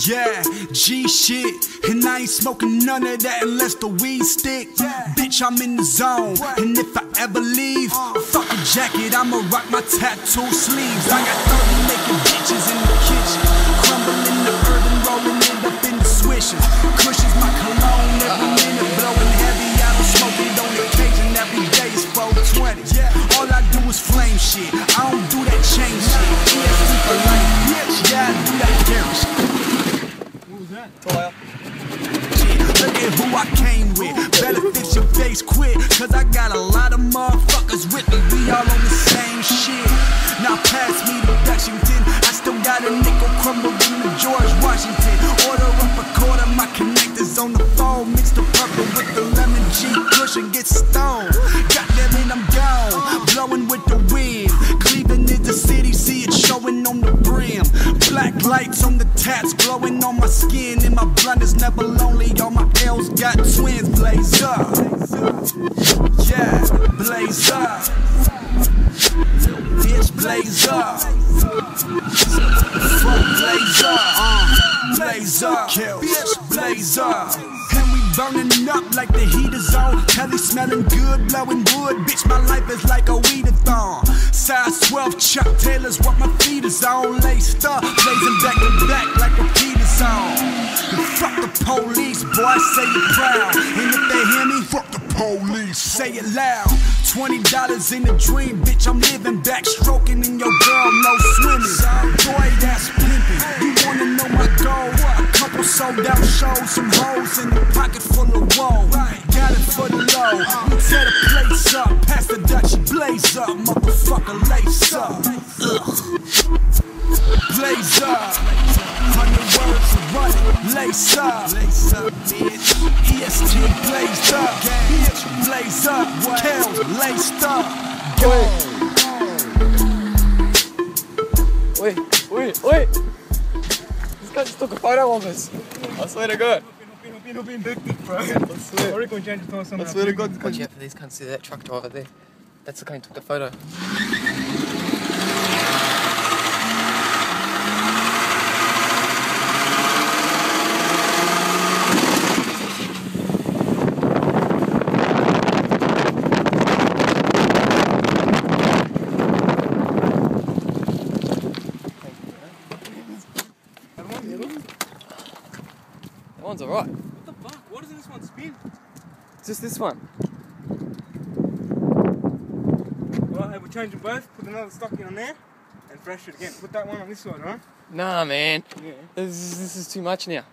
Yeah, G shit, and I ain't smoking none of that unless the weed stick. Bitch, I'm in the zone, and if I ever leave, fuck a jacket, I'ma rock my tattoo sleeves. I got 30 naked bitches in the kitchen, crumbling the urban, rolling it up in the swishes. Cushions my cologne every minute, blowing heavy. I don't smoke it on occasion, every day is 420. All I do is flame shit, I don't do that chain shit. ESP for life, bitch, yeah, I do that carry shit. Look at who I came with. Better fix your face quick, cause I got a lot of motherfuckers with me. We all on the same shit. Now pass me the Washington. I still got a nickel crumble in the George Washington. Order up a quarter, my connectors on the phone. Mix the purple with the lemon G push and get stoned. Goddamn it, I'm gone, blowing with the wind. Cleveland is the city, see it showing on the brim. Black lights on the tats, glowing on my skin. And my blunt is never lonely, all my L's got twins. Blaze up, yeah, blaze up. Bitch, blaze up. Fuck, blaze up, blaze up. Bitch, blaze up. And we burning up like the heat is on. Kelly smelling good, blowing wood. Bitch, my life is like a weed-a-thon. Size 12 Chuck Taylors, what my feet is on. Laced up, blazing back to back like a Peter song. Fuck the police, boy, say it proud. And if they hear me, fuck the police, say it loud. $20 in a dream, bitch, I'm living backstroking in your girl, no swimming. Boy, that's pimping. You wanna know my goal? A couple sold out shows, some hoes in the pocket full of woe. Got it for the low. You tear the place up, pass the Dutch, blaze up, motherfucker, lace up. Blaze up. 100 words to run it, lace up, bitch. EST blazed up, bitch, blaze up, Kel, laced up, go. Wait. This guy just took a photo of us. I swear to God. I swear to God. Watch out for these cunts, see that truck driver there. That's the guy who took the photo. That one's alright. What the fuck? Why doesn't this one spin? It's just this one. Alright, we'll change them both, put another stock in on there, and fresh it again. Put that one on this side, right? Nah, man. Yeah. This is too much now.